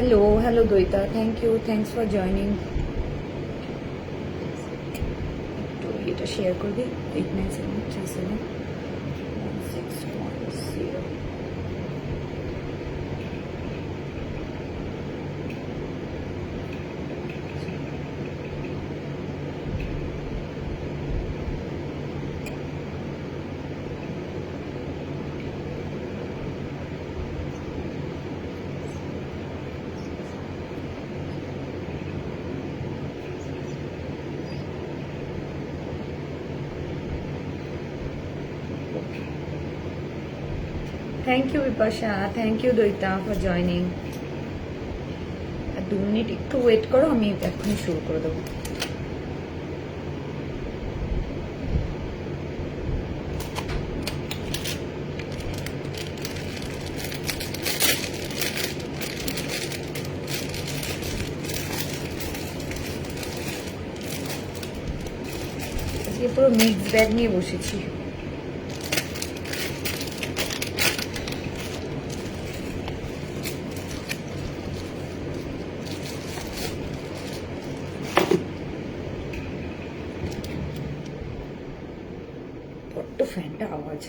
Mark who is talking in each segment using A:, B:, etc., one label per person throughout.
A: hello Doita. Thanks for joining. তো এটা শেয়ার করবি 8973716110। Thank you Bipasha, thank you Daita for joining. আর 2 মিনিট একটু ওয়েট করো, আমি এখনই শুরু করে দেবো। আজকে পুরো মিক্স ব্যাগ নিয়ে বসেছি। বড্ড ফ্যানটা আওয়াজ।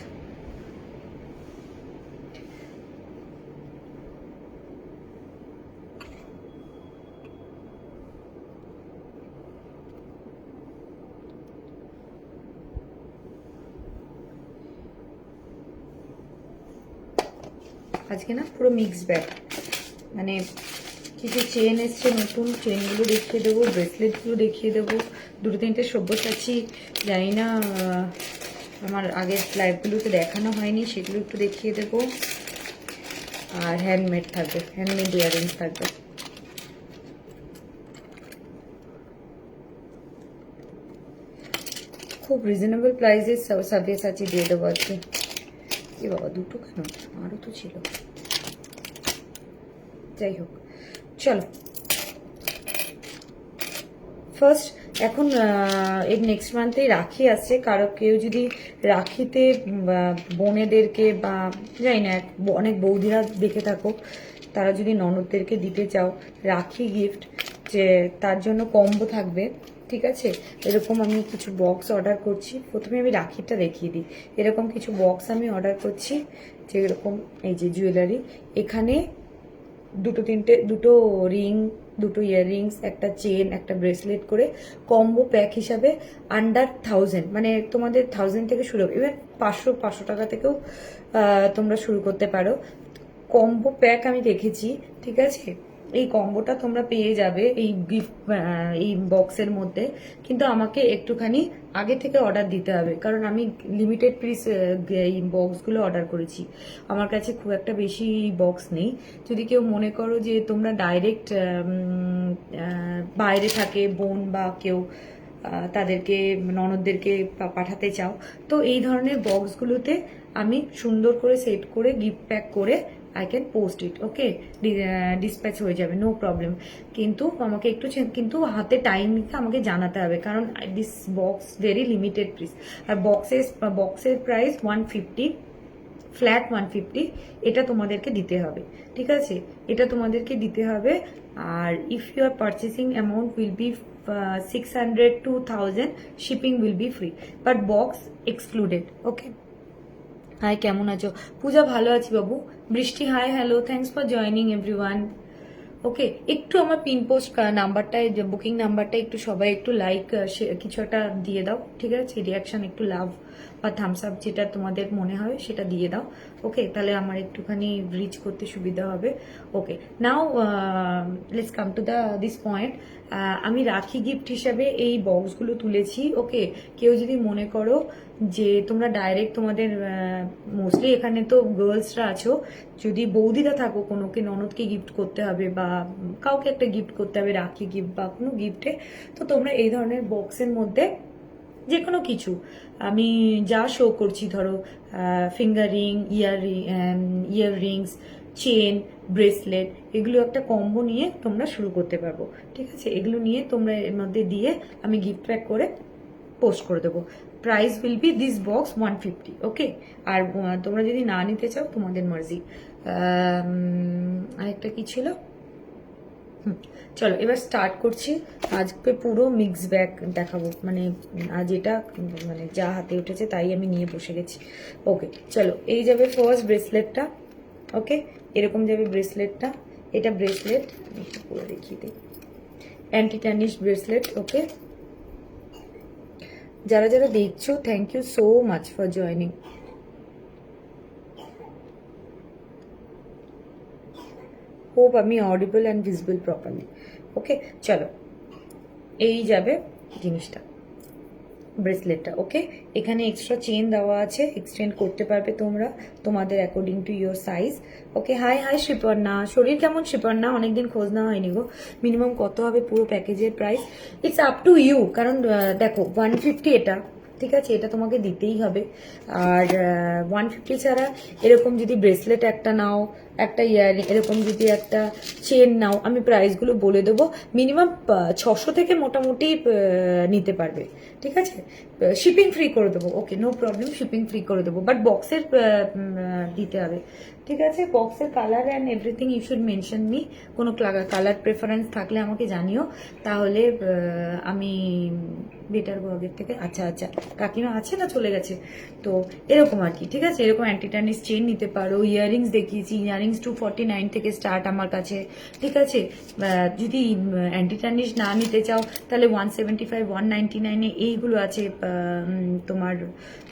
A: আজকে না পুরো মিক্স ব্যাগ, মানে কিছু চেন এসছে নতুন, চেনগুলো দেখিয়ে দেবো, ব্রেসলেটগুলো দেখিয়ে দেবো, 2-3টে সব্যসাচী জানি না আমার আগের লাইভগুলোতে দেখানো হয়নি, সেগুলো একটু দেখিয়ে দেবো। আর হ্যান্ডমেড থাকবে, হ্যান্ডমেড ইয়াররিংস থাকবে। খুব রিজনেবল প্রাইসে সব্যসাচী দিয়ে দেবো আজকে। এ বাবা, 2টো কেন, আরও তো ছিল। যাই হোক, চলো ফার্স্ট এখন এর নেক্সট মান্থেই রাখি আসছে। কারো কেউ যদি রাখিতে বোনেদেরকে বা জানি না অনেক বৌদিরা দেখে থাকো, তারা যদি ননদদেরকে দিতে চাও রাখি গিফট, যে তার জন্য কম্বো থাকবে, ঠিক আছে? এরকম আমি কিছু বক্স অর্ডার করছি। প্রথমে আমি রাখিটা দেখিয়ে দিই। এরকম কিছু বক্স আমি অর্ডার করছি, যে এরকম এই যে জুয়েলারি, এখানে 2-3টে রিং, 2টো ইয়াররিংস, একটা চেন, একটা ব্রেসলেট করে কম্বো প্যাক হিসাবে আন্ডার 1000, মানে তোমাদের 1000 থেকে শুরু হবে। ইভেন 500 টাকা থেকেও তোমরা শুরু করতে পারো। কম্বো প্যাক আমি রেখেছি, ঠিক আছে? এই কম্বোটা তোমরা পেয়ে যাবে এই গিফট, এই বক্সের মধ্যে। কিন্তু আমাকে একটুখানি আগে থেকে অর্ডার দিতে হবে, কারণ আমি লিমিটেড পিস এই বক্সগুলো অর্ডার করেছি। আমার কাছে খুব একটা বেশি বক্স নেই। যদি কেউ মনে করো যে তোমরা ডাইরেক্ট বাইরে থাকে বোন বা কেউ, তাদেরকে ননদদেরকে পাঠাতে চাও, তো এই ধরনের বক্সগুলোতে আমি সুন্দর করে সেট করে গিফট প্যাক করে I can post it, okay? Dispatch হয়ে যাবে, নো প্রবলেম। কিন্তু আমাকে একটু কিন্তু হাতে টাইম নিতে আমাকে জানাতে হবে, কারণ this box very limited piece. আর বক্সের প্রাইস 150, ফ্ল্যাট 150। এটা তোমাদেরকে দিতে হবে, ঠিক আছে? এটা তোমাদেরকে দিতে হবে। আর if you are purchasing amount will be 600 to 1000, shipping will be free, but box excluded, okay? Hi, কেমন আছো? পূজা, ভালো আছি বাবু। Brishti, hi, hello, thanks for joining everyone. Okay, একটু আমার পিন পোস্ট নাম্বারটায়, বুকিং নাম্বারটা একটু সবাই একটু লাইক কিছু একটা দিয়ে দাও, ঠিক আছে? রিয়াকশন, একটু লাভ বা থামস আপ, যেটা তোমাদের মনে হয় সেটা দিয়ে দাও, ওকে? তাহলে আমার একটুখানি রিচ করতে সুবিধা হবে। Okay, now let's come to this point. আমি রাখি গিফট হিসাবে এই বক্সগুলো তুলেছি, ওকে? কেউ যদি মনে করো যে তোমরা ডাইরেক্ট তোমাদের, মোস্টলি এখানে তো গার্লসরা আছো, যদি বৌদিরা থাকো, কোনোকে ননদকে গিফট করতে হবে বা কাউকে একটা গিফট করতে হবে, রাখি গিফট বা কোনো গিফটে, তো তোমরা এই ধরনের বক্সের মধ্যে যে কোনো কিছু, আমি যা শো করছি, ধরো finger ring, earrings, chain, bracelet, এগুলো একটা কম্বো নিয়ে তোমরা শুরু করতে পারবো, ঠিক আছে? এগুলো নিয়ে তোমরা এর মধ্যে দিয়ে আমি গিফট প্যাক করে পোস্ট করে দেবো। Price will B this box 150, ওকে? আর তোমরা যদি না নিতে চাও, তোমাদের মার্জি। আরেকটা কি ছিল? চলো এবার স্টার্ট করছি। আজকে পুরো মিক্স ব্যাগ দেখাবো, মানে আজ এটা মানে যা হাতে উঠেছে তাই আমি নিয়ে বসে গেছি। ওকে চলো, এই যাবে ফার্স্ট ব্রেসলেটটা। ওকে, এরকম যাবে ব্রেসলেটটা। এটা ব্রেসলেট আমি একটু পুরো দেখিয়ে দিই, অ্যান্টি ট্যানিশ ব্রেসলেট। ওকে, যারা যারা দেখছো thank you so much for joining. Hope আমি audible and visible properly. Okay চলো, এই যাবে জিনিসটা, ব্রেসলেটটা। ওকে, এখানে এক্সট্রা চেন দেওয়া আছে, এক্সটেন্ড করতে পারবে তোমরা তোমাদের according to your size. Okay, high high Sriparna, শরীর কেমন শ্রীপর্ণা? অনেকদিন খোঁজ নেওয়া হয়নি গো। মিনিমাম কত হবে পুরো প্যাকেজের price? It's up to you, কারণ দেখো 150 এটা, ঠিক আছে, এটা তোমাকে দিতেই হবে। আর 150 ছাড়া এরকম যদি ব্রেসলেট একটা নাও, একটা ইয়ারিং, এরকম যদি একটা চেন নাও, আমি প্রাইসগুলো বলে দেবো। মিনিমাম 600 থেকে মোটামুটি নিতে পারবে, ঠিক আছে। শিপিং ফ্রি করে দেবো, okay no problem, shipping free করে দেবো, বাট বক্সের দিতে হবে, ঠিক আছে। বক্সের colour and everything you should mention me. কোনো কালার প্রেফারেন্স থাকলে আমাকে জানিও, তাহলে আমি বেটার আগের থেকে। আচ্ছা আচ্ছা, কাকিমা আছে না চলে গেছে? তো এরকম আর কি, ঠিক আছে। এরকম অ্যান্টিটানিস চেন নিতে পারো। ইয়ারিংস দেখিয়েছি, ইয়ারিংস 249 থেকে স্টার্ট আমার কাছে, ঠিক আছে। যদি অ্যান্টিটানিস না নিতে চাও তাহলে 175, 199-এ এইগুলো আছে তোমার,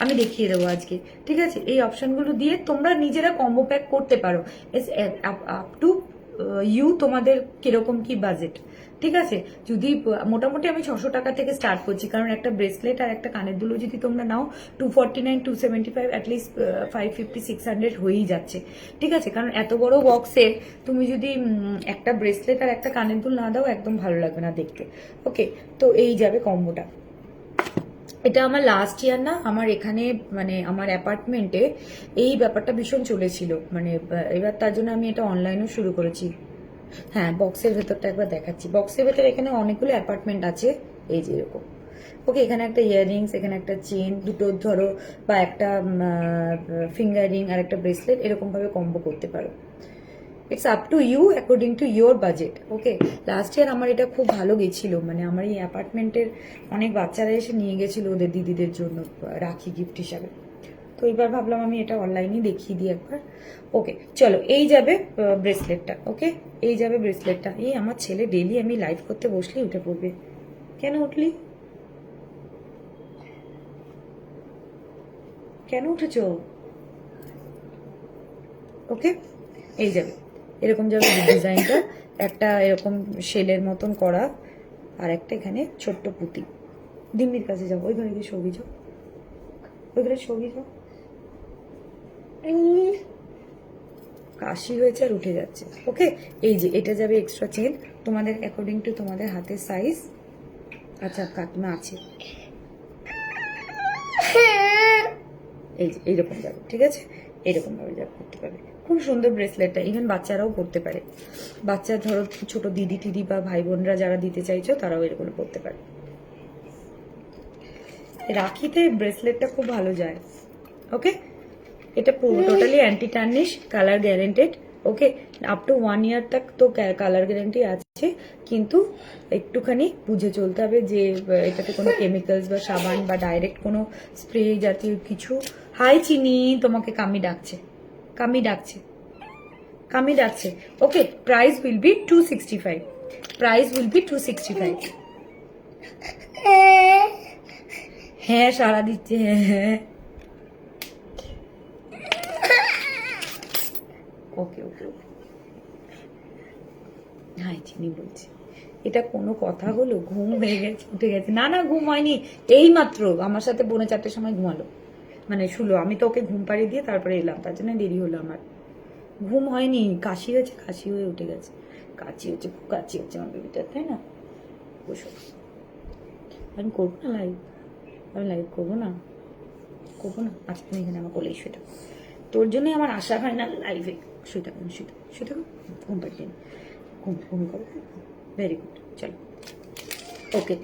A: আমি দেখিয়ে দেবো আজকে, ঠিক আছে। এই অপশনগুলো দিয়ে তোমরা নিজেরা কম্বো প্যাক করতে পারো। আপ টু ইউ, তোমাদের কিরকম কি বাজেট, ঠিক আছে। যদি মোটামুটি আমি 600 টাকা থেকে স্টার্ট করছি, কারণ একটা ব্রেসলেট আর একটা কানের দুলো যদি তোমরা নাও 249, 275, অ্যাটলিস্ট 550, 600 হয়েই যাচ্ছে, ঠিক আছে। কারণ এত বড় বক্সে তুমি যদি একটা ব্রেসলেট আর একটা কানের দুল না দাও, একদম ভালো লাগবে না দেখতে। ওকে, তো এই যাবে কম্বোটা। এটা আমার লাস্ট ইয়ার না, আমার এখানে মানে আমার অ্যাপার্টমেন্টে এই ব্যাপারটা ভীষণ চলেছিল, মানে এবার তার জন্য আমি এটা অনলাইনেও শুরু করেছি। হ্যাঁ, বক্সের ভেতরটা একবার দেখাচ্ছি। বক্সের ভেতরে এখানে অনেকগুলো অ্যাপার্টমেন্ট আছে, এই যে এরকম। ওকে, এখানে একটা ইয়াররিংস, এখানে একটা চেন, দুটো ধরো, বা একটা ফিঙ্গার রিং আর একটা ব্রেসলেট, এরকম ভাবে কম্বো করতে পারো। It's up to you according to your budget. Okay, last year আমার এটা খুব ভালো গেছিল, মানে আমার এই অ্যাপার্টমেন্টের অনেক বাচ্চারা এসে নিয়ে গেছিল ওদের দিদিদের জন্য রাখি গিফট হিসাবে। তো এবার ভাবলাম আমি এটা অনলাইনেই দেখিয়ে দিই একবার। ওকে চলো, এই যাবে ব্রেসলেটটা। ওকে, এই যাবে ব্রেসলেটটা। এই আমার ছেলে ডেলি আমি লাইভ করতে বসলেই উঠে পড়বে। কেন উঠলি? কেন উঠেছ? ওকে, এই যাবে, এরকম যাবে ডিজাইনটা, একটা এরকম শেলের মতন করা, আর একটা এখানে ছোট্ট পুঁতি। দিম্মির কাছে যাবো, ওই ঘরে গিয়ে সবই যাও, ওই ঘরে সবই যাও। কাশি হয়েছে আর উঠে যাচ্ছে। ওকে, এই যে এটা যাবে এক্সট্রা চেন, তোমাদের অ্যাকর্ডিং টু তোমাদের হাতের সাইজ। আচ্ছা, কাকিমা আছে, এই যে এইরকম যাবে, ঠিক আছে। এইরকম ভাবে যাবে, করতে পারবে। খুব সুন্দর ব্রেসলেটটা, ইভেন বাচ্চারাও পরতে পারে। বাচ্চা ধরো ছোট দিদি টিদি বা ভাই বোনরা যারা দিতে চাইছো তারাও এরকম পরতে পারে। রাখিতে ব্রেসলেটটা খুব ভালো যায়। ওকে, এটা পুরো totally anti tarnish, colour guaranteed. Okay, up to 1 ইয়ার তক তো কালার গ্যারেন্টি আছে, কিন্তু একটুখানি বুঝে চলতে হবে যে এটাতে কোনো কেমিক্যালস বা সাবান বা ডাইরেক্ট কোনো স্প্রে জাতীয় কিছু। হাই চিনি, তোমাকে কামি ডাকছে, কামি ডাকছে, কামি ডাকছে। Okay, price will be 265, price will be 265। হ্যাঁ সারা দিচ্ছে, হ্যাঁ। ওকে ওকে ওকে, হ্যাঁ চিনি বলছি। এটা কোনো কথা হলো? ঘুম হয়ে গেছে, উঠে গেছে? না না, ঘুম হয়নি, এই মাত্র আমার সাথে 4:45-র সময় ঘুমালো, মানে শুলো। আমি তো ওকে ঘুম পাড়িয়ে দিয়ে তারপরে এলাম, তার জন্য দেরি হলো আমার। ঘুম হয়নি, কাশি হয়েছে, কাশি হয়ে উঠে গেছে। কাশি হচ্ছে, খুব কাশি হচ্ছে আমার বেবিটার, তাই না? বসো, আমি করবো না লাইভ, আমি লাইভ করবো না, করবো না। আচ্ছা, তুমি এখানে আমার কোলেই শুয়ে থাকো, তোর জন্যই আমার আশা হয় না লাইভে। শুয়ে থাকো, শুয়ে থাকো, শুয়ে থাকো, ঘুম পাড়িয়ে ঘুম ঘুম করো। ভেরি গুড, চলো। ওকে,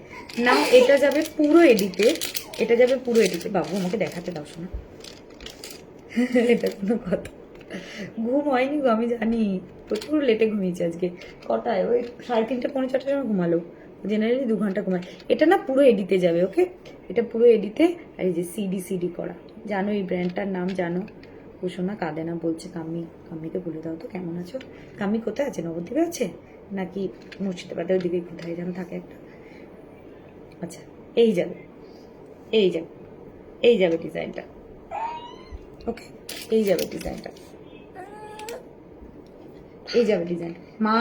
A: নাও এটা যাবে পুরো এডিটে, এটা যাবে পুরো এডিটে। বাবু আমাকে দেখাতে দাও শোনা, এটা কোনো কথা? ঘুম হয়নি গো, আমি জানি, প্রচুর লেটে ঘুমিয়েছি আজকে। কটায়? ওই 3:30 পৌনে 4টার সময় ঘুমালো। জেনারেলি 2 ঘন্টা ঘুমায়। এটা না পুরো এডিতে যাবে, ওকে? এটা পুরো এডিতে। আর এই যে সিডি সিডি করা, জানো এই ব্র্যান্ডটার নাম জানো? কুসুমা কাঁদে না, বলছে কাম্মি, কাম্মিকে বলে দাও তো কেমন আছো। কাম্মি কোথায় আছে? নবদ্বীপে আছে নাকি মুর্শিদাবাদের ওদিকে কোথায় যেন থাকে একটা। আচ্ছা, এই যাবে, এই যাবে, এই যাবে ডিজাইনটা, ওকে? এই যাবে ডিজাইনটা, এই যাবে ডিজাইন। মা,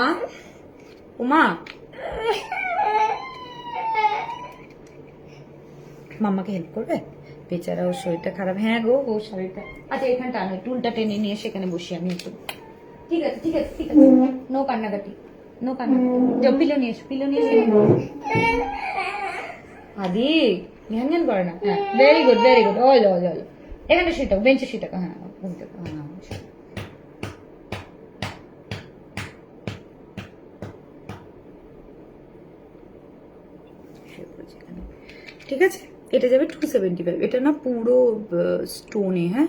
A: ও মা, মাম্মাকে হেল্প করবে? বেচারা, ওর শরীরটা খারাপ। হ্যাঁ গো, ওর শরীরটা। আচ্ছা এখানে টানো, টুলটা টেনে নিয়ে সেখানে বসি আমি একটু। ঠিক আছে ঠিক আছে ঠিক আছে, নো কান্নাকাটি, নো কান্নাকাটি। যাও পিলো নিয়ে এসো, পিলো নিয়ে এসো। আদি ধ্যান ধ্যান করে না। হ্যাঁ, ভেরি গুড ভেরি গুড। হলো হলো হলো। এখানে শুয়ে থাকো, বেঞ্চে শুয়ে থাকো। হ্যাঁ, ঘুম থেকে, হ্যাঁ। ঠিক আছে, এটা যাবে 275। এটা না পুরো স্টোনে, হ্যাঁ,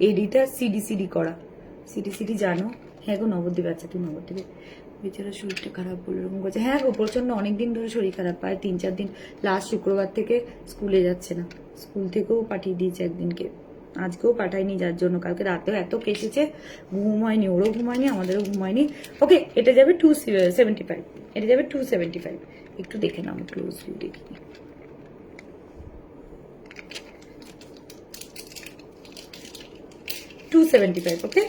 A: এডিটা সিডি সিডি করা। সিডি সিডি জানো? হ্যাঁ গো, নবদ্বীপ। আচ্ছা তুই নবদ্বীপে। বেচারা শরীরটা খারাপ বলে এরকম করছে। হ্যাঁ গো, প্রচন্ড অনেকদিন ধরে শরীর খারাপ, প্রায় 3-4 দিন। লাস্ট শুক্রবার থেকে স্কুলে যাচ্ছে না, স্কুল থেকেও পাঠিয়ে দিয়েছে একদিনকে, আজকেও পাঠায়নি, যার জন্য কালকে রাতেও এত কেসেছে, ঘুম হয়নি, ওরও ঘুম হয়নি, আমাদেরও ঘুম হয়নি। ওকে, এটা যাবে 275। এটা যাবে 275। একটু দেখে নাও, ক্লোজ ভিউ দেখি। 275, ওকে?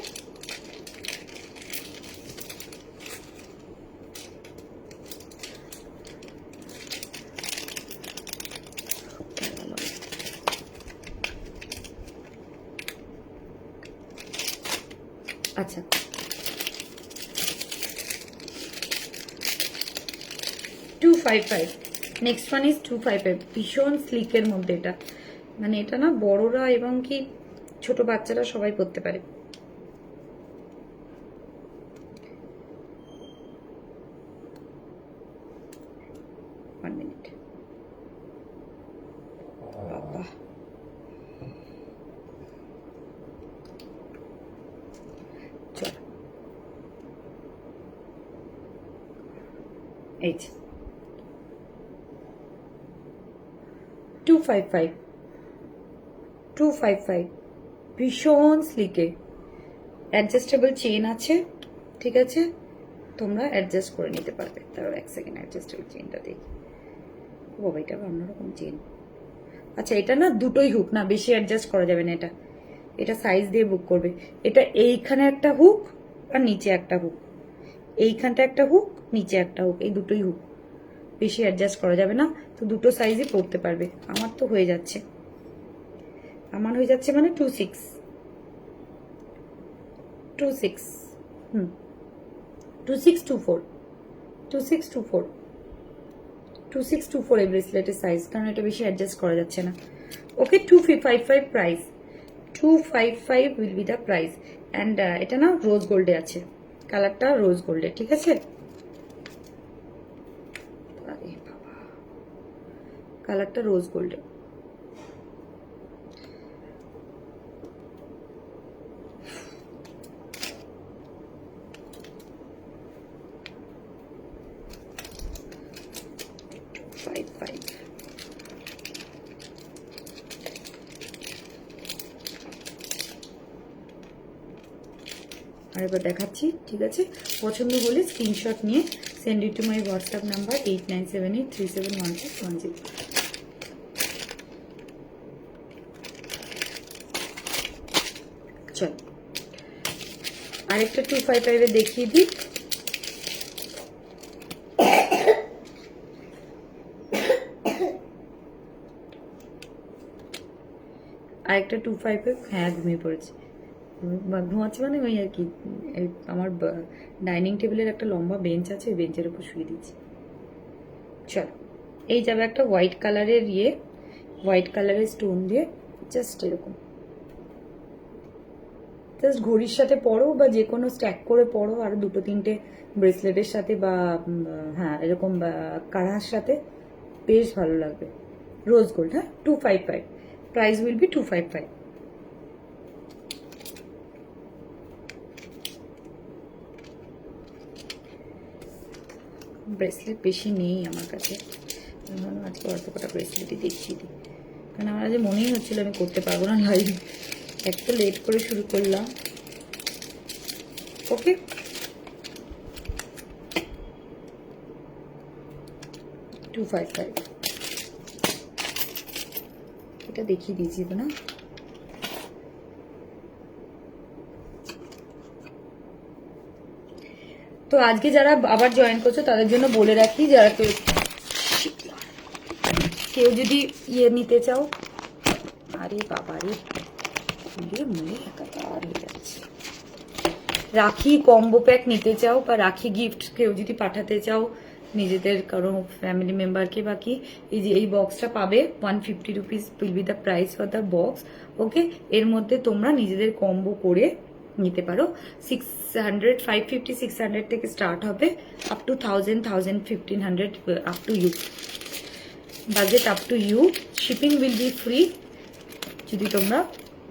A: আচ্ছা, 255। Next one is 255। ভীষণ স্লিকের মধ্যে এটা, মানে এটা না বড়রা এবং কি ছোট বাচ্চারা সবাই পরতে পারে। One minute. বাবা, চল এই 255, 255। ভীষণ স্লিকে, অ্যাডজাস্টেবল চেন আছে, ঠিক আছে? তোমরা অ্যাডজাস্ট করে নিতে পারবে। তারপর এক সেকেন্ড অ্যাডজাস্টেবল চেনটা দেখি। ও বাবা, এটা অন্যরকম চেন। আচ্ছা, এটা না দুটোই হুক, না বেশি অ্যাডজাস্ট করা যাবে না। এটা এটা সাইজ দিয়ে বুক করবে। এটা এইখানে একটা হুক আর নিচে একটা হুক, এইখানটা একটা হুক, নিচে একটা হুক, এই দুটোই হুক, বেশি অ্যাডজাস্ট করা যাবে না। তো দুটো সাইজই পরতে পারবে। আমার তো হয়ে যাচ্ছে, আমার হয়ে যাচ্ছে মানে 26, 26, 2624, 2624, 2624 এই ব্রেসলেটের সাইজ, কারণ এটা বেশি অ্যাডজাস্ট করা যাচ্ছে না। ওকে, 255 price, 255 will be the price. And এটা না রোজ গোল্ডে আছে, কালারটা রোজ গোল্ডে, ঠিক আছে? কালারটা রোজ গোল্ডে। আরেকবার দেখাচ্ছি, ঠিক আছে? পছন্দ হলে স্ক্রিনশট নিয়ে send it to my WhatsApp number 8978371610। চল আরেকটা 255 দেখিয়ে দিই। আরেকটা 255, হ্যাঁ ঘুমিয়ে পড়েছে। ঘুমাচ্ছে মানে ওই আর কি, আমার ডাইনিং টেবিলের একটা লম্বা বেঞ্চ আছে, ওই বেঞ্চের উপর শুয়ে দিচ্ছি। চল, এই যাবে একটা হোয়াইট কালারের হোয়াইট কালারের স্টোন দিয়ে, জাস্ট এরকম, জাস্ট ঘড়ির সাথে পরো বা যে কোনো স্ট্যাক করে পরো, আর 2-3টে ব্রেসলেটের সাথে বা হ্যাঁ এরকম কাড়ার সাথে বেশ ভালো লাগবে। রোজ গোল্ড, হ্যাঁ 255, প্রাইস উইল বি 255। ব্রেসলেট বেশি নেই আমার কাছে, আজকে অল্প কটা ব্রেসলেটই দেখিয়ে দিই, কারণ আমার আজ মনেই হচ্ছিল আমি করতে পারবো না লাইভ, একটু লেট করে শুরু করলাম। ওকে, $255 এটা দেখিয়ে দিয়েছি তো না। তো আজকে যারা আবার জয়েন করছো তাদের জন্য বলে রাখি, যারা কেউ যদি ইয়ে নিতে চাও, আরে বাবা রে মুড়ে একাকার হয়ে যাচ্ছে, রাখি কম্বো প্যাক নিতে চাও বা রাখি গিফট কেউ যদি পাঠাতে চাও নিজেদের কারো ফ্যামিলি মেম্বারকে, বাকি এই যে এই বক্সটা পাবে, 150 rupees will be the price for the box. Okay, এর মধ্যে তোমরা নিজেদের কম্বো করে নিতে পারো। 600, 550, 600 থেকে স্টার্ট হবে, up to 1000, 1500, up to you, budget up to you. Shipping will be free যদি তোমরা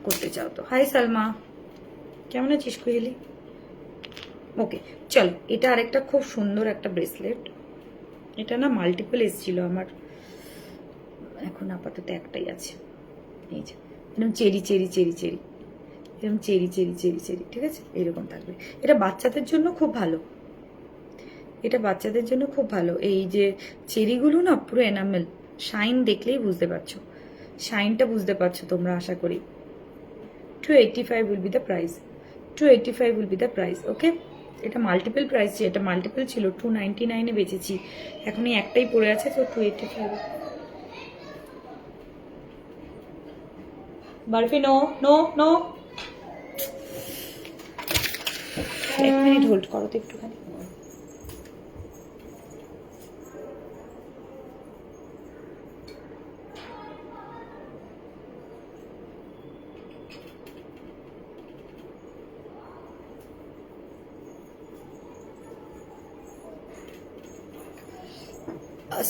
A: করতে চাও তো। হাই সালমা, কেমন আছিস কোহেলি? ওকে চলো, এটা আরেকটা খুব সুন্দর একটা ব্রেসলেট, এটা না মাল্টিপল এসেছিল আমার, এখন আপাতত একটাই আছে। এই যে এরকম চেরি চেরি চেরি চেরি, এরকম চেরি চেরি চেরি চেরি, ঠিক আছে, এরকম থাকবে। এটা বাচ্চাদের জন্য খুব ভালো, এটা বাচ্চাদের জন্য খুব ভালো। এই যে চেরিগুলো না পুরো এনামেল, শাইন দেখলেই বুঝতে পারছো, শাইনটা বুঝতে পারছো তোমরা আশা করি। 285 will be the price, 285 will be the price. Okay, এটা মাল্টিপল প্রাইস, এটা মাল্টিপল ছিল, 299-এ বেচেছি, এখন এই একটাই পড়ে আছে, তো 285। বারফি নো নো নো, এক মিনিট হোল্ড করো তো একটুখানি।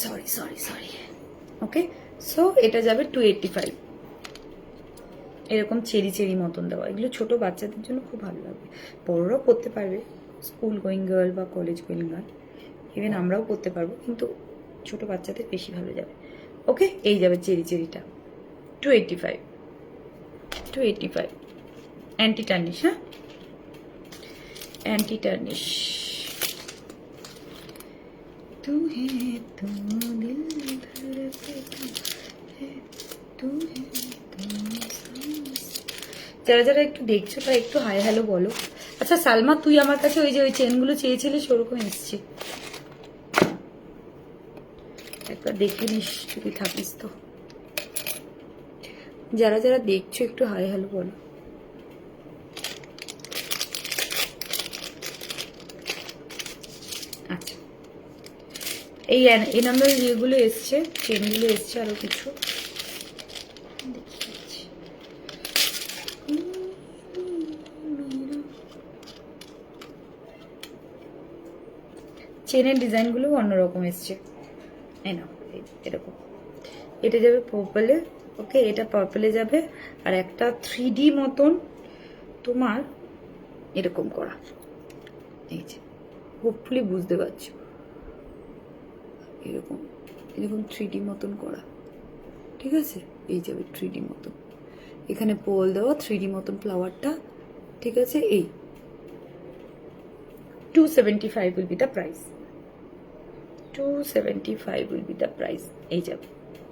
A: Sorry sorry sorry. Okay, so এটা যাবে 285, এরকম চেরি চেরি মতন দেওয়া। এগুলো ছোট বাচ্চাদের জন্য খুব ভালো লাগবে, বড়রাও পড়তে পারবে, স্কুল গোয়িং গার্ল বা কলেজ গোয়িং গার্ল, ইভেন আমরাও পড়তে পারবো, কিন্তু ছোট বাচ্চাদের বেশি ভালো যাবে। ওকে, এই যাবে চেরি চেরিটা 285, 285 অ্যান্টি টার্নিশ। হ্যাঁ, অ্যান্টি টার্নিশ। যারা যারা একটু দেখছো তারা একটু হাই হ্যালো বলো। আচ্ছা সালমা, তুই আমার কাছে ওই যে ওই চেনগুলো চেয়েছিলিস, ওরকম এসছে, একবার দেখে নিস যদি থাকিস তো। যারা যারা দেখছো একটু হাই হ্যালো বলো। আচ্ছা, এই এনামেল ইয়েগুলো এসছে, চেনগুলো এসছে, আরো কিছু চেনের ডিজাইনগুলো অন্যরকম এসছে, এই নাও এরকম। এটা যাবে পার্পলে, ওকে, এটা পার্পলে যাবে, আর একটা 3D মতন তোমার এরকম করা, এই যে হোপফুলি বুঝতে পারছো, এরকম এরকম 3D মতন করা, ঠিক আছে, এই যাবে 3D মতন, এখানে পোল দেওয়া 3D মতন ফ্লাওয়ারটা, ঠিক আছে। এই 275 will be the price, 275 will be the price। এই যাবে,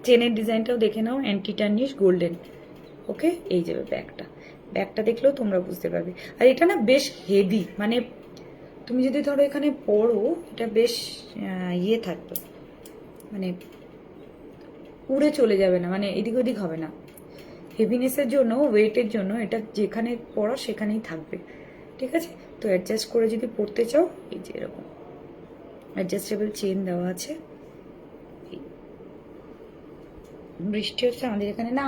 A: চেনের ডিজাইনটাও দেখে নাও, অ্যান্টি টার্নিশ গোল্ডেন। ওকে, এই যাবে ব্যাগটা, ব্যাগটা দেখলেও তোমরা বুঝতে পারবে। আর এটা না বেশ হেভি, মানে তুমি যদি ধরো এখানে পড়ো, এটা বেশ ইয়ে থাকবে, মানে উড়ে চলে যাবে না, মানে এদিক ওদিক হবে না। হেভিনেসের জন্য, ওয়েটের জন্য এটা যেখানে পড়ো সেখানেই থাকবে, ঠিক আছে। তো অ্যাডজাস্ট করে যদি পড়তে চাও, এই যে এরকম অ্যাডজাস্টেবল চেন দেওয়া আছে। বৃষ্টি হচ্ছে আমাদের এখানে না,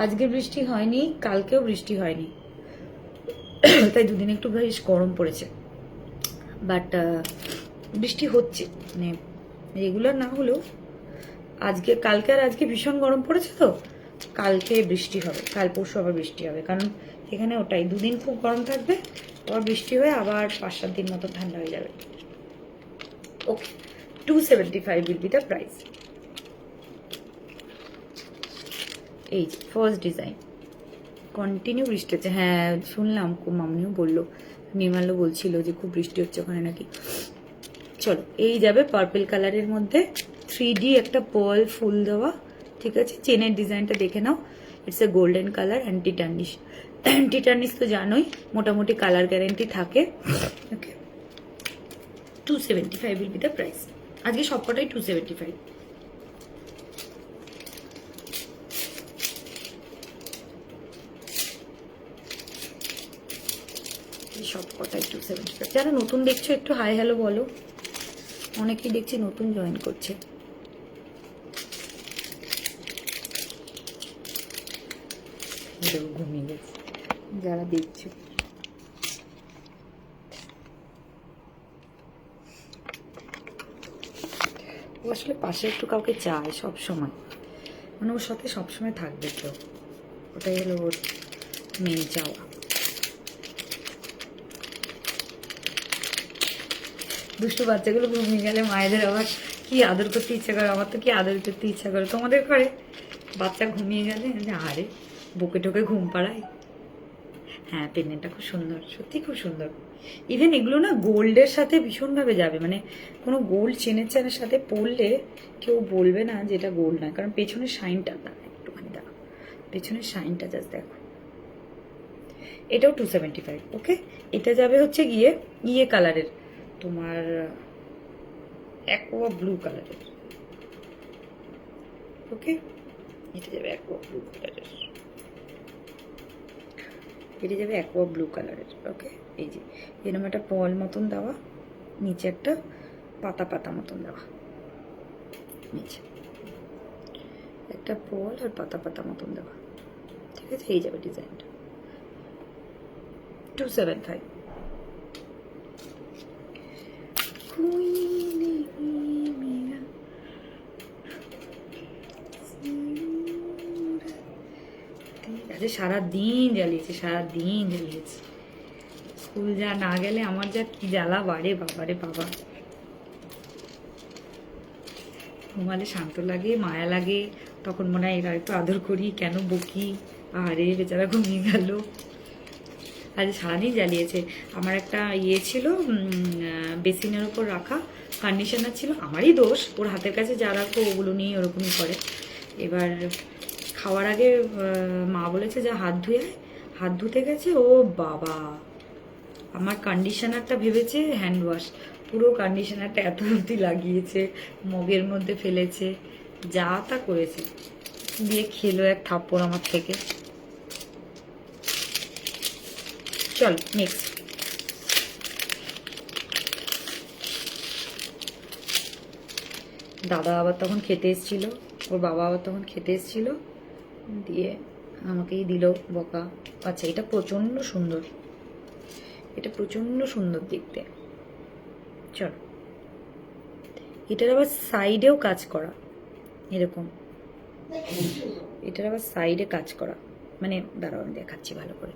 A: আজকে বৃষ্টি হয়নি, কালকেও বৃষ্টি হয়নি, তাই দুদিন একটু বেশ গরম পড়েছে, বাট বৃষ্টি হচ্ছে, মানে রেগুলার না হলেও আজকে, কালকে আর আজকে ভীষণ গরম পড়েছে, তো কালকে বৃষ্টি হবে, কাল পরশু আবার বৃষ্টি হবে, কারণ এখানে ওটাই দুদিন খুব গরম থাকবে, আবার বৃষ্টি হয়ে আবার 5-7 দিন মতো ঠান্ডা হয়ে যাবে। ওকে। 275 will be the price. এই যে ফার্স্ট ডিজাইন। কন্টিনিউ বৃষ্টি হচ্ছে, হ্যাঁ শুনলাম, মামনিও বললো, নির্মাল্য বলছিল যে খুব বৃষ্টি হচ্ছে ওখানে নাকি। চলো, এই যাবে পার্পল কালারের মধ্যে 3D একটা পার্ল ফুল দেওয়া, ঠিক আছে। চেনের ডিজাইনটা দেখে নাও, it's a golden colour, anti tarnish. Anti tarnish তো জানোই মোটামুটি কালার গ্যারেন্টি থাকে। ওকে, 275 will be the price. আজকে সবকটাই 275। সবকটাই 275। যারা নতুন দেখছো একটু হাই হ্যালো বলো, অনেকেই দেখছি নতুন জয়েন করছে। ঘুমিয়ে গেছে যারা দেখছো। ও আসলে পাশে একটু কাউকে চায় সব সময়, মানে ওর সাথে সবসময় থাকবে কেউ, ওটাই হলো ওর মেন চাওয়া। দুষ্টু বাচ্চাগুলো ঘুমিয়ে গেলে মায়েদের আবার কি আদর করতে ইচ্ছা করে, আমার তো কি আদর করতে ইচ্ছা করে, তোমাদের করে? বাচ্চা ঘুমিয়ে গেলে আরে বুকে টোকে ঘুম পাড়ায়। হ্যাঁ, পেন্ডেন্টটা খুব সুন্দর, সত্যি খুব সুন্দর। ইভেন এগুলো না গোল্ডের সাথে ভীষণভাবে যাবে, মানে কোনো গোল্ড চেনের সাথে পরলে কেউ বলবে না যে এটা গোল্ড নয়, কারণ পেছনের শাইনটা একটুখানি দেখো, পেছনের শাইনটা জাস্ট দেখো। এটাও 275। ওকে, এটা যাবে হচ্ছে গিয়ে ইয়ে কালারের, তোমার অ্যাকোয়া ব্লু কালারের। ওকে, এটা যাবে অ্যাকোয়া ব্লু কালারের, এটা যাবে অ্যাকোয়া ব্লু কালারের। ওকে, এই যে এরকম একটা পল মতন দেওয়া, নিচে একটা পাতা পাতা মতন দেওয়া, নিচে একটা পল আর পাতা পাতা মতন দেওয়া, ঠিক আছে। এই যাবে ডিজাইনটা 275। আরে সারাদিন জ্বালিয়েছে, সারাদিন জ্বালিয়েছে। স্কুল যা না গেলে আমার যা কি জ্বালা বাড়ে, বাবারে বাবা। ঘুমালে শান্ত লাগে, মায়া লাগে, তখন মনে হয় এরা একটু আদর করি, কেন বকি, আরে বেচারা ঘুমিয়ে গেল। আজ সারাদিন জ্বালিয়েছে। আমার একটা ইয়ে ছিল বেসিনের ওপর রাখা কন্ডিশনার ছিল, আমারই দোষ, ওর হাতের কাছে যা রাখবো ওগুলো নিয়ে ওরকমই করে। এবার খাওয়ার আগে মা বলেছে যা হাত ধুয়ে, হাত ধুতে গেছে, ও বাবা আমার কন্ডিশনারটা ভেবেছে হ্যান্ড ওয়াশ, পুরো কন্ডিশনারটা এত অবধি লাগিয়েছে, মগের মধ্যে ফেলেছে, যা তা করেছে, দিয়ে খেলো এক থাপ্পড় আমার থেকে। চল নেক্সট। দাদা আবার তখন খেতে এসেছিল, ওর বাবা আবার তখন খেতে এসেছিল, দিয়ে আমাকেই দিল বকা। আচ্ছা, এটা প্রচন্ড সুন্দর, এটা প্রচন্ড সুন্দর দেখতে। চল, এটার আবার সাইডেও কাজ করা, এরকম এটার আবার সাইডে কাজ করা, মানে দাঁড়াও আমি দেখাচ্ছি ভালো করে।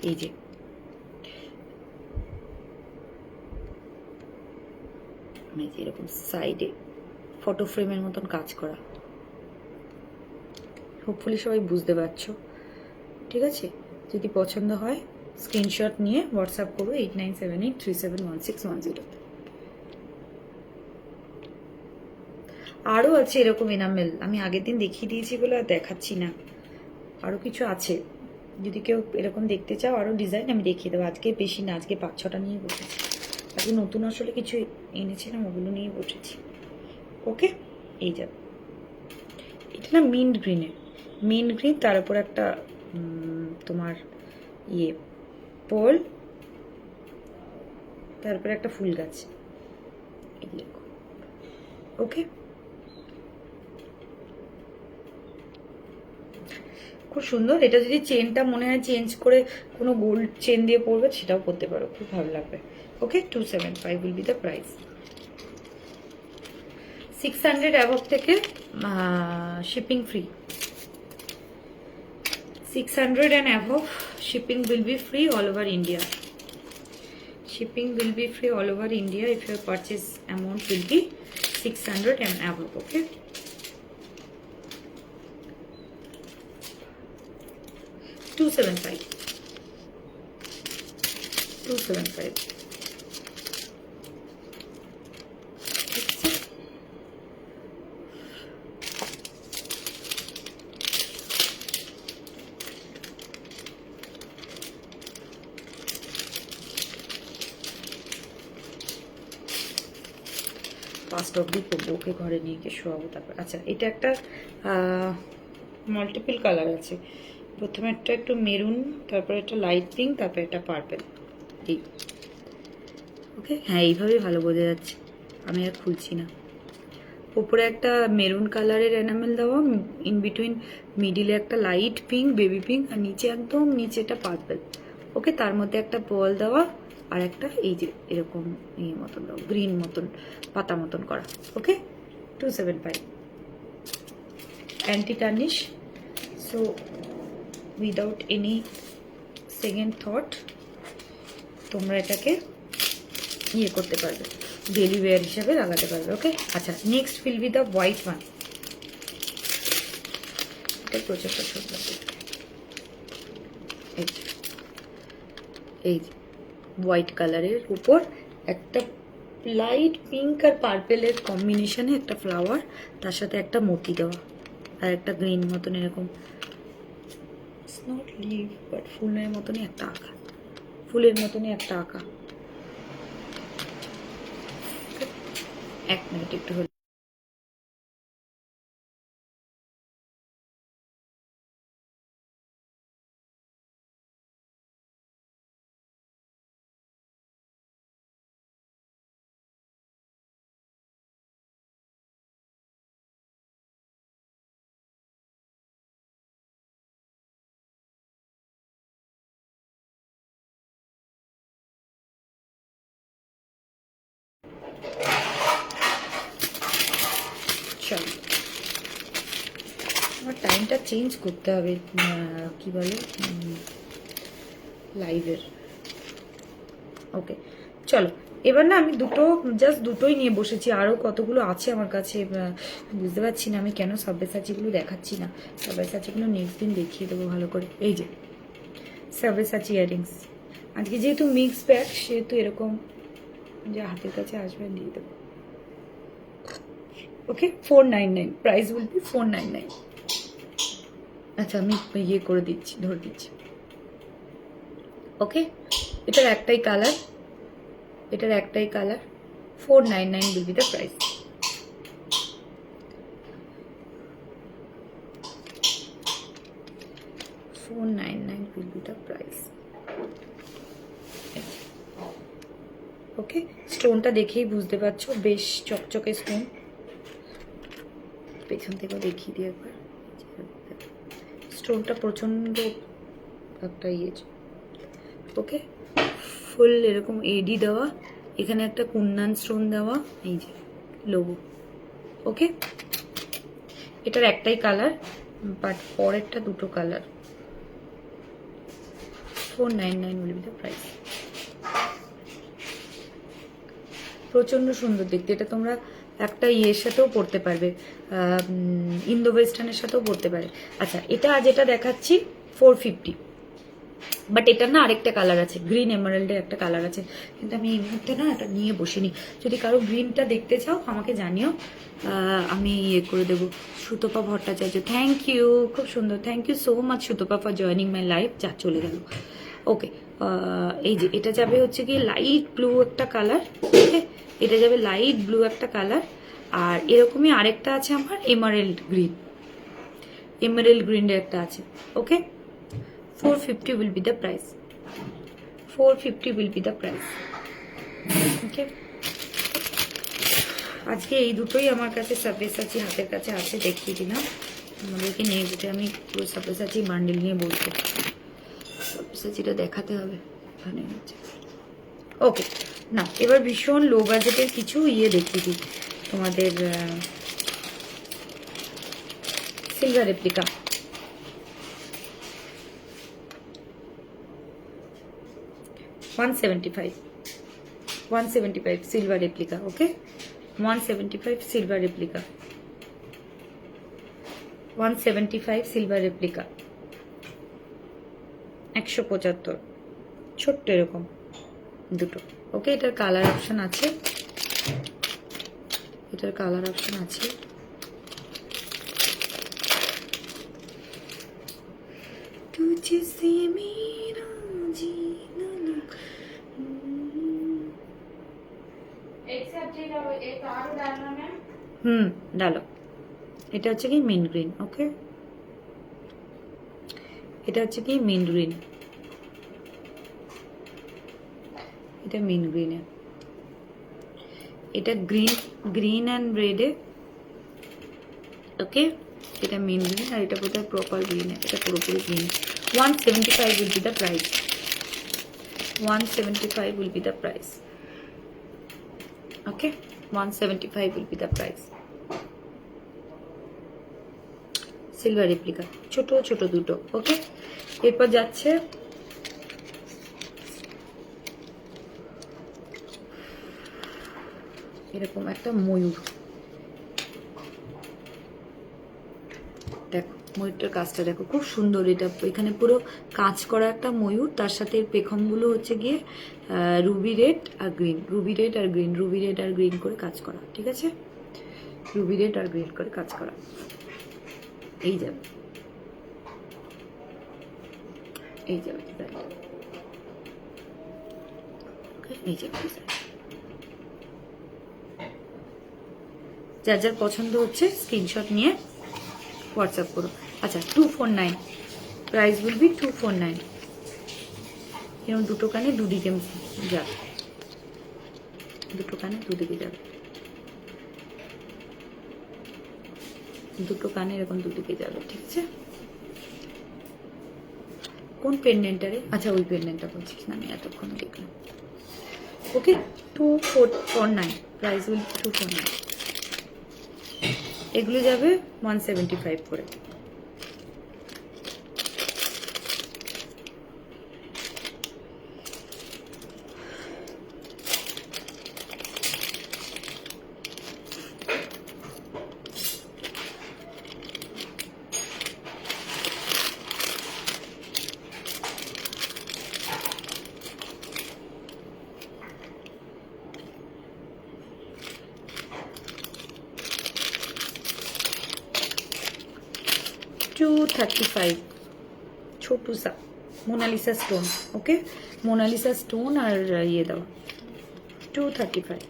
A: এই যে এরকম সাইডে ফটো ফ্রেমের মতন কাজ করা, হোপফুলি সবাই বুঝতে পারছো, ঠিক আছে। যদি পছন্দ হয় স্ক্রিনশট নিয়ে হোয়াটসঅ্যাপ করো 8978371610। আরও আছে এরকম এনামেল, আমি আগের দিন দেখিয়ে দিয়েছি বলে আর দেখাচ্ছি না, আরও কিছু আছে। যদি কেউ এরকম দেখতে চাও আরও ডিজাইন আমি দেখিয়ে দেবো। আজকে বেশি না, আজকে 5-6টা নিয়ে বসেছি, আজকে নতুন আসলে কিছু এনেছিলাম, ওগুলো নিয়ে বসেছি। ওকে, এই যাবে, এটা না মিন্ট গ্রিনের, মিন্ট গ্রিন, তার উপর একটা তোমার ইয়ে পোল, তারপরে একটা ফুল গাছ, ওকে। খুব সুন্দর। এটা যদি চেনটা মনে হয় চেঞ্জ করে কোনো গোল্ড চেন দিয়ে পরবে সেটাও করতে পারো, খুব ভালো লাগবে। ওকে, 275 will be the price. 600 above থেকে shipping free, 600 and above shipping will be free all over India. Shipping will be free all over India if your purchase amount will be 600 and above. Okay, $275. First অবধি করবো, ওকে ঘরে নিয়ে গিয়ে শোয়াবো তারপর। আচ্ছা, এটা একটা মাল্টিপল কালার আছে। প্রথমে একটা একটু মেরুন, তারপরে একটা লাইট পিঙ্ক, তারপরে একটা পার্পেল। এই ওকে, হ্যাঁ এইভাবেই ভালো বোঝা যাচ্ছে, আমি আর খুলছি না। উপরে একটা মেরুন কালারের এনামেল দেওয়া, ইন বিটুইন মিডিলে একটা লাইট পিঙ্ক, বেবি পিঙ্ক, আর নিচে একদম নিচেটা পার্পেল। ওকে, তার মধ্যে একটা পার্ল দেওয়া, আর একটা এই যে এরকম এই মতন দেওয়া, গ্রিন মতন পাতা মতন করা। ওকে, 275, anti tarnish. So without any second thought তোমরা এটাকে ইয়ে করতে পারবে, ডেলি ওয়্যার হিসাবে লাগাতে পারবে। ওকে, আচ্ছা, next will be the white one. এটা প্রচুরটা সুন্দর, এই হোয়াইট কালারের উপর একটা লাইট পিঙ্ক আর পার্পেলের কম্বিনেশনে একটা ফ্লাওয়ার, তার সাথে একটা মতি দেওয়া, আর একটা গ্রিন মতন এরকম, নট লিভ বাট ফুলের মতনই একটা আঁকা, ফুলের মতনই একটা আঁকা। এক মিনিট একটু হলো। চলো, আমার টাইমটা চেঞ্জ করতে হবে, কি বলে লাইভের। ওকে, চলো এবার না আমি জাস্ট দুটোই নিয়ে বসেছি, আরও কতগুলো আছে আমার কাছে, বুঝতে পারছি না আমি কেন সাব্যসাচীগুলো দেখাচ্ছি না। সাব্যসাচীগুলো নেক্সট দিন দেখিয়ে দেবো ভালো করে। এই যে সাব্যসাচী ইয়ারিংস, আজকে যেহেতু মিক্স ব্যাগ সেহেতু এরকম যে হাতের কাছে আসবে দিয়ে দেবো। ওকে, 499, প্রাইস উইল বি 499। আচ্ছা, আমি ইয়ে করে দিচ্ছি, ধরে দিচ্ছি। ওকে, এটার একটাই colour, 499 will be the price. $499 will be the price. ওকে, স্টোনটা দেখেই বুঝতে পারছো বেশ চকচকে স্টোন। পেছন থেকেও দেখিয়ে দিই একবার, স্টোনটা প্রচন্ড একটা ইয়ে। ওকে, ফুল এরকম এডি দেওয়া, এখানে একটা কুন্দান স্টোন দেওয়া, এই যে লোগো। ওকে, এটার একটাই কালার, বাট পরেরটা দুটো colour. 499 will be the price. প্রচন্ড সুন্দর দেখতে, এটা তোমরা একটা ইয়ের সাথেও পরতে পারবে, ইন্দো ওয়েস্টার্নের সাথেও পরতে পারে। আচ্ছা, এটা যেটা দেখাচ্ছি 450, বাট এটার না আরেকটা কালার আছে, গ্রিন এমারাল্ডের একটা কালার আছে, কিন্তু আমি এই মুহূর্তে না এটা নিয়ে বসিনি। যদি কারো গ্রিনটা দেখতে চাও আমাকে জানিও, আমি ইয়ে করে দেবো। সুতপা ভট্টাচার্য, থ্যাংক ইউ, খুব সুন্দর, thank you so much Sutapa for joining my life. যা চলে গেল। ওকে, এই যে এটা যাবে হচ্ছে কি লাইট ব্লু একটা কালার। ওকে, এটা যাবে লাইট ব্লু একটা কালার, আর এরকমই আরেকটা আছে আমার এমারেল্ড গ্রিনের একটা আছে। ওকে, 450 will be the price. 450 will be the price. ওকে, আজকে এই দুটোই আমার কাছে সাব্যসাচী হাতের কাছে আছে, দেখিয়ে দিলাম আমাদেরকে নিয়ে যেতে। আমি পুরো সাব্যসাচী বান্ডেল নিয়ে বলবো, সাব্যসাচীটা দেখাতে হবে এখানে। ওকে, না এবার ভীষণ লো বাজেটের কিছু ইয়ে দেখিয়ে দিই তোমাদের, silver replica. 175 silver replica. Okay, 175 silver replica, 175 silver replica, 175, ছোট্ট এরকম দুটো। ওকে, এটার কালার অপশন আছে, এটার কালার অপশন আছে। ডালো। এটা হচ্ছে কি মিন্ট গ্রিন। ওকে, এটা হচ্ছে কি মিন্ট গ্রিন, এটা মিন্ট গ্রিনে, এটা গ্রিন অ্যান্ড রেডে। ওকে, এটা মিন্ট গ্রিন আর এটা বোধহয় প্রপার গ্রিনে, এটা পুরোপুরি green. 175 will be the price, 175 will be the price. Okay, 175 will be the price. Silver replica, ছোট ছোট দুটো। ওকে, এরপর যাচ্ছে এরকম একটা ময়ূর। দেখো ময়ূরটার কাজটা দেখো, খুব সুন্দর। এটা এখানে পুরো কাজ করা একটা ময়ূর, তার সাথে পেখমগুলো হচ্ছে গিয়ে রুবি রেড আর গ্রিন, রুবি রেড আর গ্রিন, রুবি রেড আর গ্রিন করে কাজ করা। ঠিক আছে, রুবি রেড আর গ্রিন করে কাজ করা। এই যাবে, এই যাবে, এই যাবে। যার যার পছন্দ হচ্ছে স্ক্রিনশট নিয়ে হোয়াটসঅ্যাপ করো। আচ্ছা, 249, প্রাইস উইল বি 249। এরকম দুটো কানে দুদিকে যাবে, দুটো কানে দুদিকে যাবে, দুটো কানে এরকম দুদিকে যাবে। ঠিক আছে, কোন পেন্ডেন্টারে? আচ্ছা, ওই পেন্ডেন্টটা বলছিস না, আমি এতক্ষণ দেখলাম। ওকে, 249, প্রাইস উইল 249। এগুলো যাবে 175 করে। $235, ছোটু সা মোনালিসা স্টোন। ওকে, মোনালিসা স্টোন আর ইয়ে দেওয়া, 235,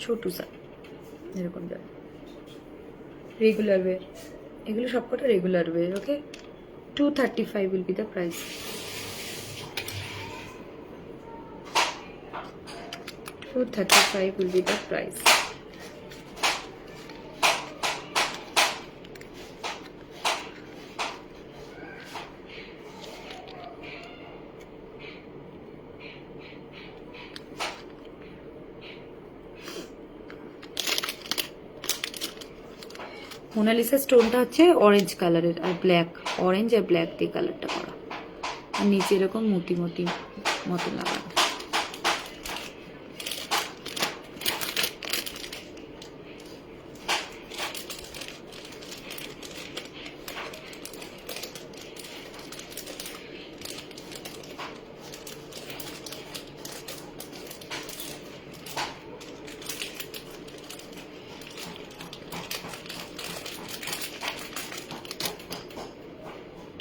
A: ছোটু সা এরকম যাবে। রেগুলার ওয়ের, এগুলো সবকটা regular wear. Okay, 235 will be the price. 235 will be the price. Monalisa স্টোনটা হচ্ছে অরেঞ্জ কালারের আর ব্ল্যাক, অরেঞ্জ আর ব্ল্যাক দিয়ে কালারটা করা, আর নিচে এরকম মোটি মোটি মতো লাগানো।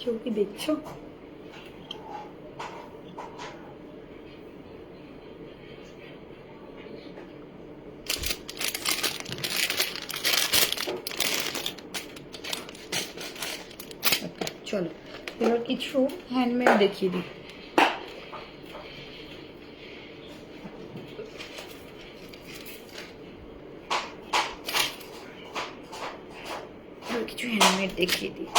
A: কেউ কি দেখছো? চলো এবার কিছু হ্যান্ডমেড দেখিয়ে দিই। কিছু হ্যান্ডমেড দেখিয়ে দিই।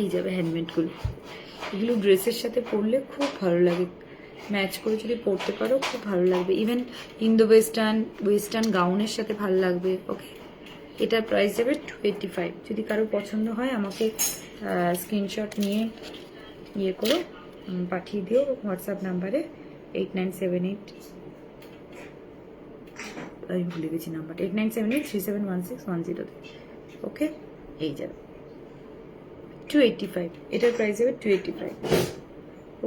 A: এই যাবে হ্যান্ডমেডগুলো, এগুলো ড্রেসের সাথে পরলে খুব ভালো লাগে, ম্যাচ করে যদি পরতে পারো খুব ভালো লাগবে। ইভেন ইন্দো ওয়েস্টার্ন গাউনের সাথে ভালো লাগবে। ওকে, এটার প্রাইস যাবে 285। যদি কারো পছন্দ হয় আমাকে স্ক্রিনশট নিয়ে ইয়ে করো, পাঠিয়ে দিও হোয়াটসঅ্যাপ নাম্বারে 8978, আমি ভুলে গেছি নাম্বারটা, 8978371610। ওকে, এই যাবে 285, এটার প্রাইস যাবে 285।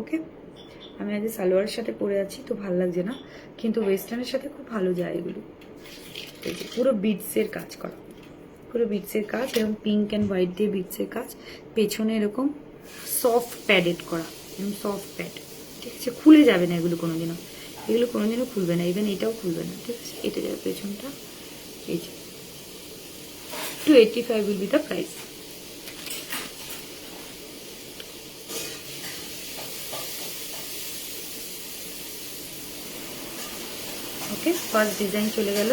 A: ওকে, আমি আজ সালোয়ারের সাথে পরে আছি তো ভালো লাগছে না, কিন্তু ওয়েস্টার্নের সাথে খুব ভালো যায় এগুলো। এই যে পুরো বিটসের কাজ করা, পুরো বিটসের কাজ, এরকম পিঙ্ক অ্যান্ড হোয়াইট দিয়ে বিটসের কাজ, পেছনে এরকম সফট প্যাডেড করা, এরকম সফট প্যাড, ঠিক আছে? খুলে যাবে না এগুলো কোনোদিনও, এগুলো কোনোদিনও খুলবে না, ইভেন এটাও খুলবে না, ঠিক আছে? এটা যাবে পেছনটা, এই যে 285 will be the price. Okay, first design চলে গেল,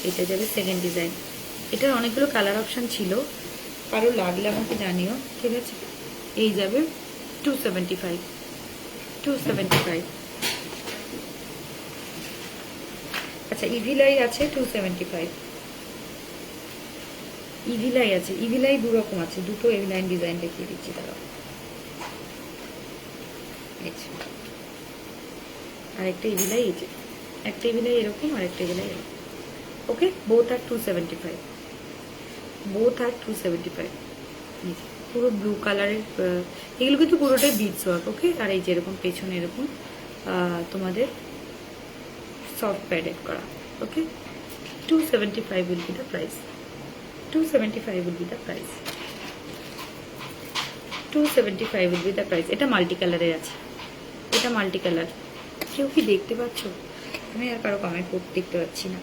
A: এটা যাবে সেকেন্ড ডিজাইন। এটার অনেকগুলো কালার অপশান ছিল, কারো লাগলে আমাকে জানিও, ঠিক আছে? এই যাবে 275, 275। আচ্ছা, ইভিলাই আছে 275, ইভিলাই আছে, ইভিলাই দু রকম আছে, দুটো ইভিলাইন ডিজাইন দেখিয়ে দিচ্ছি তারা। আরেকটা ইভিলাই, এই যে একটা ইভিলাই এরকম, আরেকটা ইভিলাই এরকম। ওকে, বোথ আর 275, বোথ আর 275। পুরো ব্লু কালারের, এগুলো কিন্তু পুরোটাই বিটস ওয়ার্ক। ওকে, আর এই যে এরকম পেছনে এরকম তোমাদের সফট প্যাডেড করা। ওকে, 275 will be the price, 275 will be the price, 275 will be the price. এটা মাল্টি কালারের আছে, এটা মাল্টি কালার। কেউ কি দেখতে পাচ্ছ? আমি আর কারো কমেন্ট করতে দেখতে পাচ্ছি না।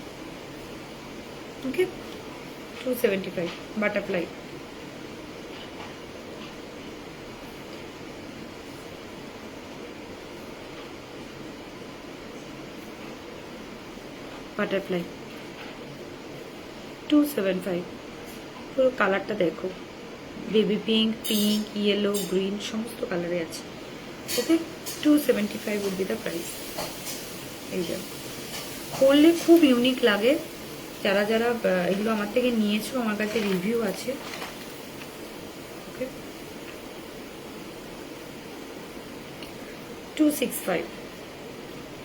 A: ওকে, 275 বাটারফ্লাই। বাটারফ্লাই 275। পুরো কালারটা দেখো, baby pink, pink, yellow, green সমস্ত কালারে আছে। ওকে, 275 উইল বি দ্য প্রাইস। এই যে পরলে খুব ইউনিক লাগে। যারা যারা এগুলো আমার থেকে নিয়েছো, আমার কাছে রিভিউ আছে। ওকে, 265,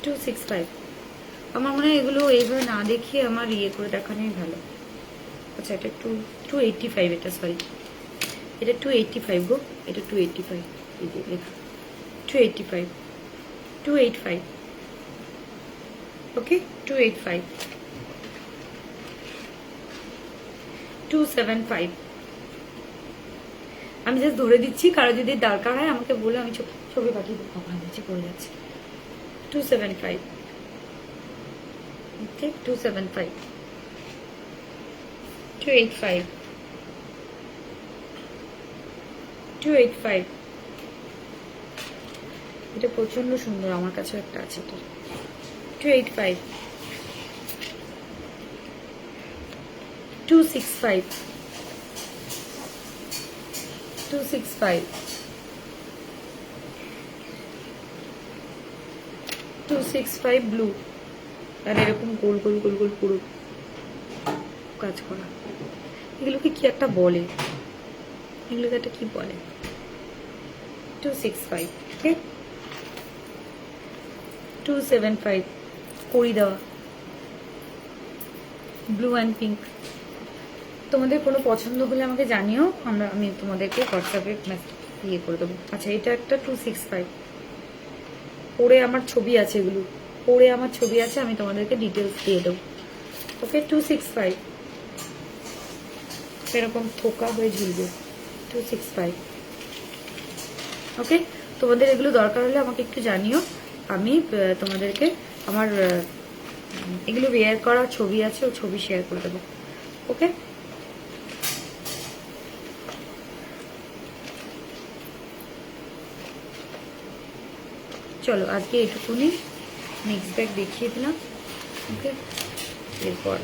A: 265। আমার মনে হয় এগুলো এইভাবে না দেখিয়ে আমার ইয়ে করে দেখানোই ভালো। আচ্ছা, এটা 285, এটা সরি, এটা 285 গো, এটা 285, এই যে লেখা 285, 285। ওকে, 285, 275। আমি জাস্ট ধরে দিচ্ছি, কারো যদি দরকার হয় আমাকে বলে, আমি ছবি পাঠিয়ে দেবো। আমার নিচে পড়ে যাচ্ছে। 275। ওকে, 275, 285, 285। এটা প্রচন্ড সুন্দর, আমার কাছে একটা আছে এটা। 285, 265, 265, 265 ব্লু, আর এরকম গোল গোল গোল গোল পুরো কাজ করা। এগুলোকে কি একটা বলে, এগুলোকে একটা কি বলে? 265। ওকে, 275 করি দেওয়া, ব্লু অ্যান্ড পিঙ্ক। তোমাদের কোনো পছন্দ হলে আমাকে জানিও, আমি তোমাদেরকে হোয়াটসঅ্যাপে ইয়ে করে দেবো। আচ্ছা, এটা একটা 265, পরে আমার ছবি আছে, এগুলো পরে আমার ছবি আছে, আমি তোমাদেরকে ডিটেলস দিয়ে দেবো। ওকে, 265, এরকম থোকা হয়ে ঝুলবে, 265। ওকে, তোমাদের এগুলো দরকার হলে আমাকে একটু জানিও, আমি তোমাদেরকে আমার এগুলো ওয়্যার করা ছবি আছে, ও ছবি শেয়ার করে দেবো। ওকে, চলো আজকে এটুকুনি, নেক্সট ব্যাগ দেখিয়ে দিলাম। ওকে, এরপর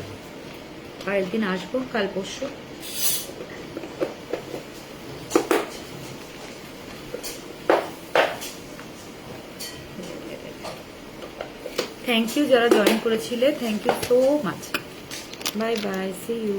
A: আরেকদিন আসবো, কাল পরশু। থ্যাংক ইউ যারা জয়েন করেছিলে, thank you so much. Bye bye, see you.